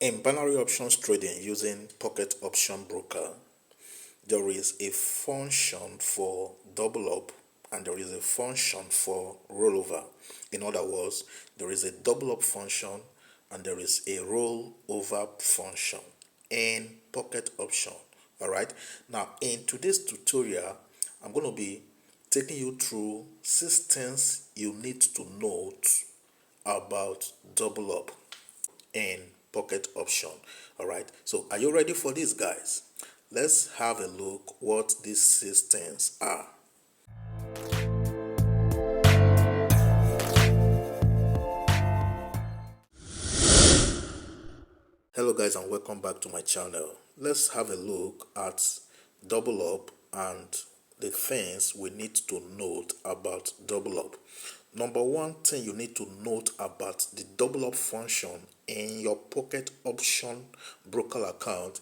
In binary options trading using pocket option broker, there is a function for double up and there is a function for rollover. In other words, there is a double up function and there is a rollover function in pocket option. All right. Now, in today's tutorial, I'm going to be taking you through 6 things you need to note about double up in pocket option. All right, so are you ready for this, guys? Let's have a look what these 6 things are. Hello guys, and welcome back to my channel. Let's have a look at double up and the things we need to note about double up. Number one thing you need to note about the double up function in your pocket option broker account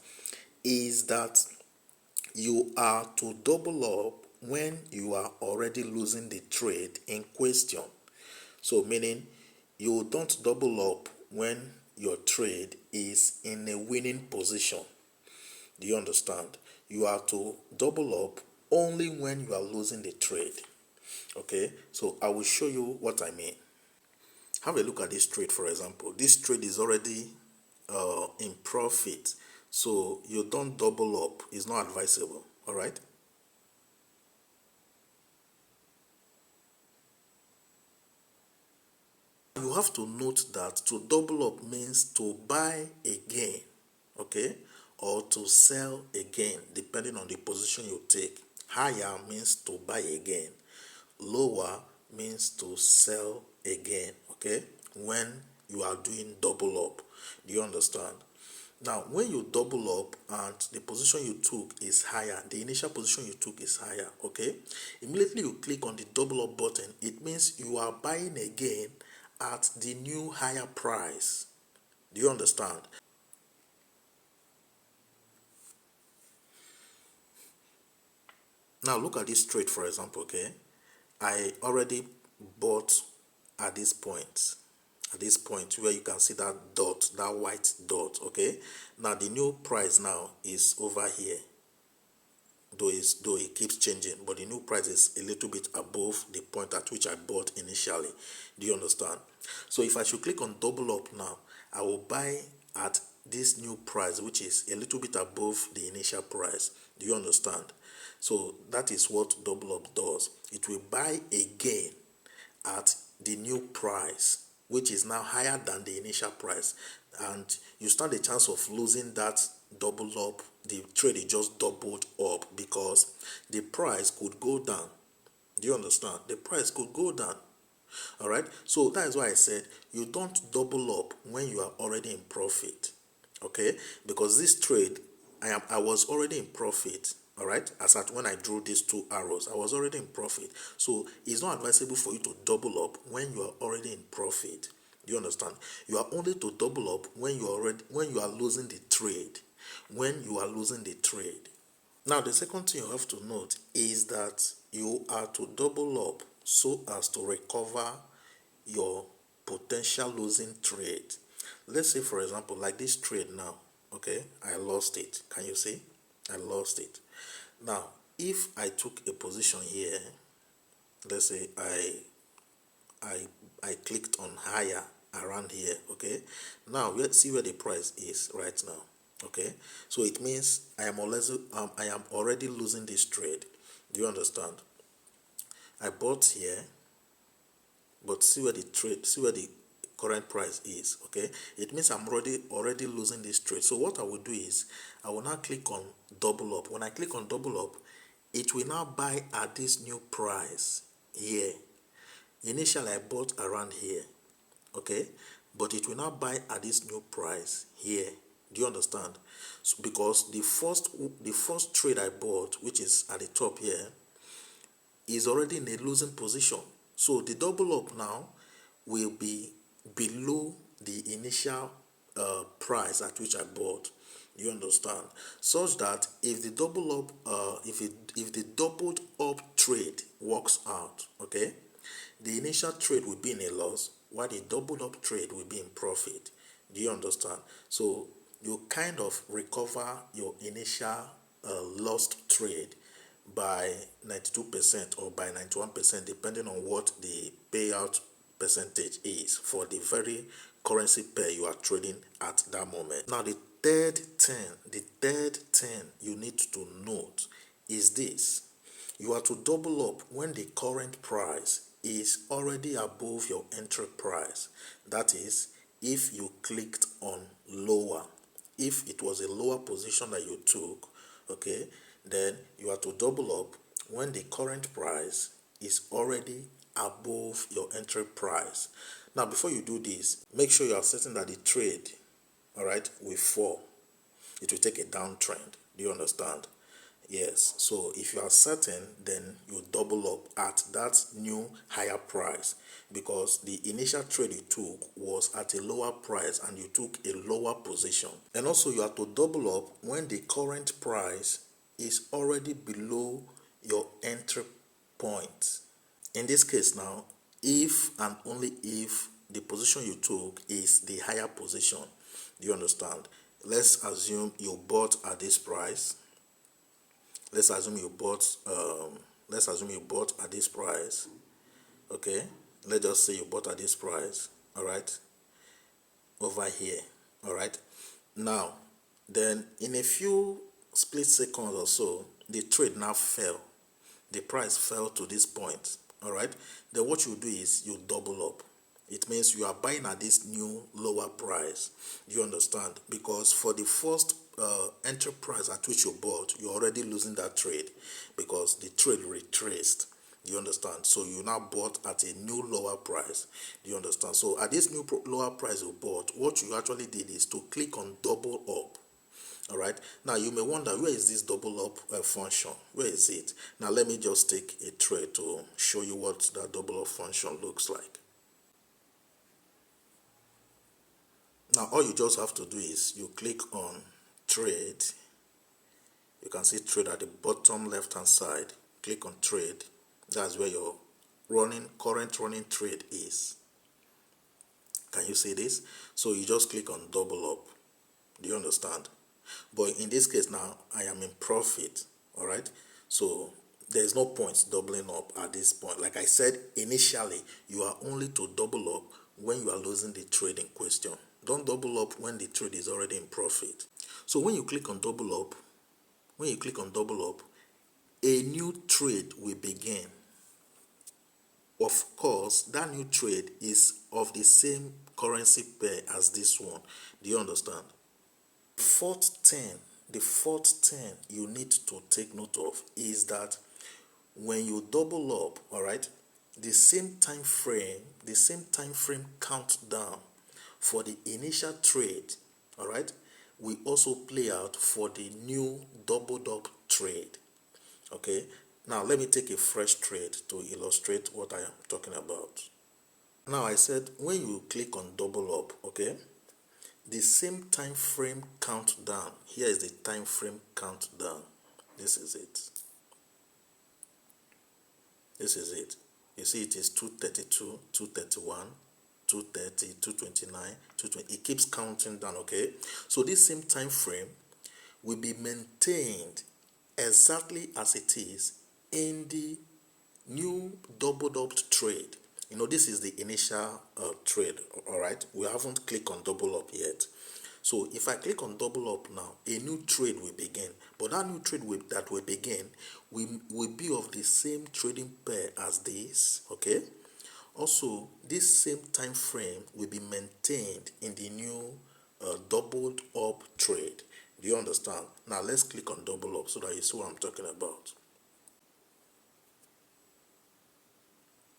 is that you are to double up when you are already losing the trade in question. So meaning you don't double up when your trade is in a winning position. Do you understand? You are to double up only when you are losing the trade. Okay, so I will show you what I mean. Have a look at this trade, for example. This trade is already in profit, so you don't double up. It's not advisable. All right. You have to note that to double up means to buy again, okay, or to sell again, depending on the position you take. Higher means to buy again, lower means to sell again, okay, when you are doing double up. Do you understand? Now, when you double up and the position you took is higher, the initial position you took is higher, okay, immediately you click on the double up button, it means you are buying again at the new higher price. Do you understand? Now look at this trade, for example, okay? I already bought at this point where you can see that dot, that white dot, okay? Now the new price now is over here. Though it keeps changing, but the new price is a little bit above the point at which I bought initially. Do you understand? So if I should click on double up now, I will buy at this new price, which is a little bit above the initial price. Do you understand? So that is what double up does. It will buy again at the new price, which is now higher than the initial price, and you stand a chance of losing that double up. The trade is just doubled up because the price could go down. Do you understand? The price could go down. All right, so that is why I said you don't double up when you are already in profit. Okay, because this trade I was already in profit. All right, as at when I drew these 2 arrows, I was already in profit. So it's not advisable for you to double up when you are already in profit. Do you understand? You are only to double up when you are losing the trade. When you are losing the trade. Now the second thing you have to note is that you are to double up so as to recover your potential losing trade. Let's say, for example, like this trade now, okay, I lost it. Can you see? I lost it. Now, if I took a position here, let's say I clicked on higher around here, okay. Now let's see where the price is right now, okay. So it means I am already losing this trade. Do you understand? I bought here, but see where the current price is, okay. It means I'm already losing this trade. So what I will do is I will now click on double up. When I click on double up, it will now buy at this new price here. Initially I bought around here, okay, but it will now buy at this new price here. Do you understand? So because the first trade I bought, which is at the top here, is already in a losing position. So the double up now will be below the initial price at which I bought. You understand? Such that if the double up, if the doubled up trade works out, okay, the initial trade will be in a loss, while the doubled up trade will be in profit. Do you understand? So you kind of recover your initial lost trade by 92% or by 91%, depending on what the payout percentage is for the very currency pair you are trading at that moment. Now the third thing you need to note is this: you are to double up when the current price is already above your entry price. That is, if you clicked on lower, if it was a lower position that you took, okay, then you are to double up when the current price is already above your entry price. Now, before you do this, make sure you are certain that the trade, all right, will fall. It will take a downtrend. Do you understand? Yes. So if you are certain, then you double up at that new higher price, because the initial trade you took was at a lower price and you took a lower position. And also you have to double up when the current price is already below your entry point. In this case now, if and only if the position you took is the higher position. Do you understand? Let's assume you bought at this price. Let's assume you bought at this price. Okay, let's just say you bought at this price. All right, over here. All right, now then in a few split seconds or so, the trade now fell. The price fell to this point. All right, then what you do is you double up. It means you are buying at this new lower price. You understand? Because for the first entry price at which you bought, you're already losing that trade because the trade retraced. You understand? So you now bought at a new lower price. Do you understand? So at this new lower price you bought, what you actually did is to click on double up. All right. Now you may wonder, where is this double up function? Where is it? Now let me just take a trade to show you what that double up function looks like. Now all you just have to do is you click on trade. You can see trade at the bottom left hand side. Click on trade. That's where your current running trade is. Can you see this? So you just click on double up. Do you understand? But in this case now, I am in profit. All right. So there's no point doubling up at this point. Like I said initially, you are only to double up when you are losing the trade in question. Don't double up when the trade is already in profit. So when you click on double up, a new trade will begin. Of course, that new trade is of the same currency pair as this one. Do you understand? The fourth thing you need to take note of is that when you double up, all right, the same time frame countdown for the initial trade, all right, will also play out for the new doubled up trade. Okay, now let me take a fresh trade to illustrate what I am talking about. Now I said when you click on double up, okay, the same time frame countdown. Here is the time frame countdown. This is it. You see it is 232, 231, 230, 229, 220. It keeps counting down, okay? So this same time frame will be maintained exactly as it is in the new doubled up trade. You know, this is the initial trade, all right? We haven't clicked on double up yet. So if I click on double up now, a new trade will begin. But that new trade that will begin will be of the same trading pair as this, okay? Also, this same time frame will be maintained in the new doubled up trade. Do you understand? Now let's click on double up so that you see what I'm talking about.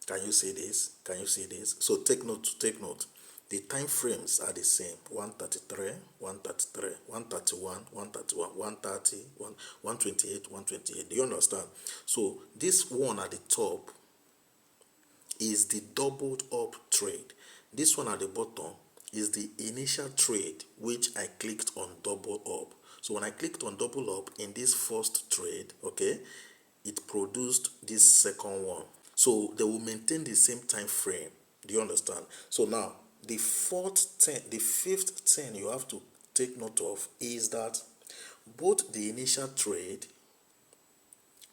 Can you see this? Can you see this? So take note. The time frames are the same. 133, 133, 131, 131, 130, 128, 128. Do you understand? So this one at the top is the doubled up trade. This one at the bottom is the initial trade which I clicked on double up. So when I clicked on double up in this first trade, okay, it produced this second one. So they will maintain the same time frame. Do you understand? So now the fifth thing you have to take note of is that both the initial trade,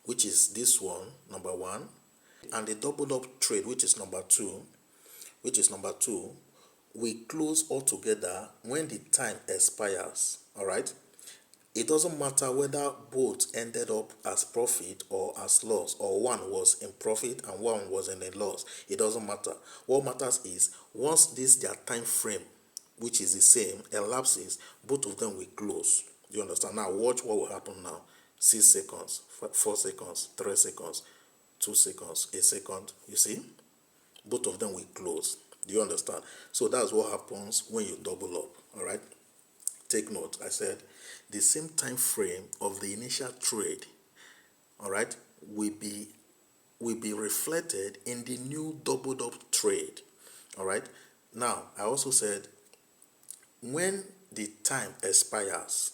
which is this one, number one, and the double up trade, which is number two, we close all together when the time expires. All right. It doesn't matter whether both ended up as profit or as loss, or one was in profit and one was in a loss. It doesn't matter. What matters is once their time frame, which is the same, elapses, both of them will close. You understand? Now watch what will happen now. 6 seconds, 4 seconds, 3 seconds, 2 seconds, a second. You see? Both of them will close. Do you understand? So that's what happens when you double up. All right. Take note. I said the same time frame of the initial trade, all right, will be reflected in the new doubled up trade. All right. Now I also said when the time expires,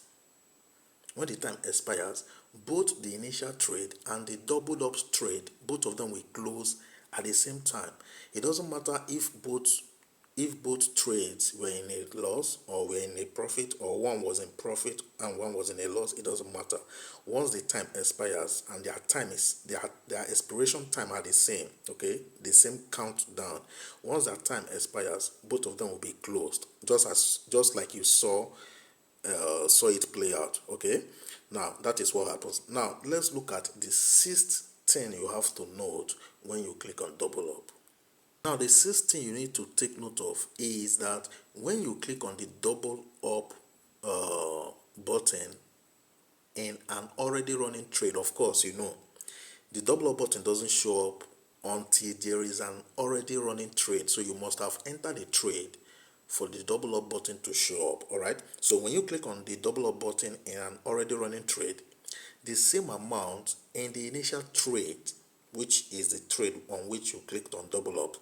both the initial trade and the doubled up trade, both of them will close at the same time. It doesn't matter if both trades were in a loss or were in a profit, or one was in profit and one was in a loss. It doesn't matter. Once the time expires and their expiration time are the same, okay, the same countdown. Once that time expires, both of them will be closed, just like you saw it play out. Okay, now that is what happens. Now let's look at the sixth thing you have to note when you click on double up. Now the sixth thing you need to take note of is that when you click on the double up button in an already running trade, of course, you know, the double up button doesn't show up until there is an already running trade. So you must have entered a trade for the double up button to show up. All right. So when you click on the double up button in an already running trade, the same amount in the initial trade, which is the trade on which you clicked on double up,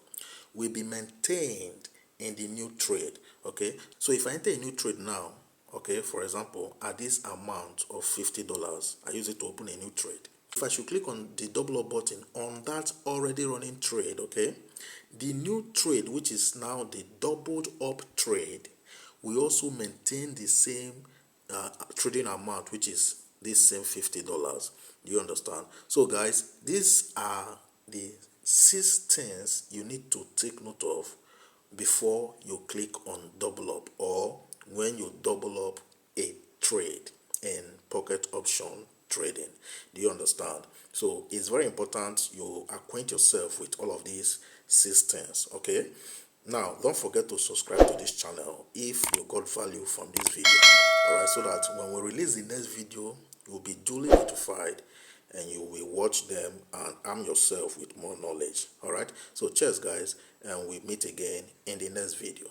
will be maintained in the new trade. Okay, so if I enter a new trade now, okay, for example, at this amount of $50, I use it to open a new trade. If I should click on the double up button on that already running trade, okay, the new trade, which is now the doubled up trade, will also maintain the same trading amount, which is this same $50. Do you understand? So guys, these are the 6 things you need to take note of before you click on double up, or when you double up a trade in pocket option trading. Do you understand? So it's very important you acquaint yourself with all of these 6 things. Okay, now don't forget to subscribe to this channel if you got value from this video. All right, so that when we release the next video, you will be duly notified and you will watch them and arm yourself with more knowledge. All right, so cheers guys, and we meet again in the next video.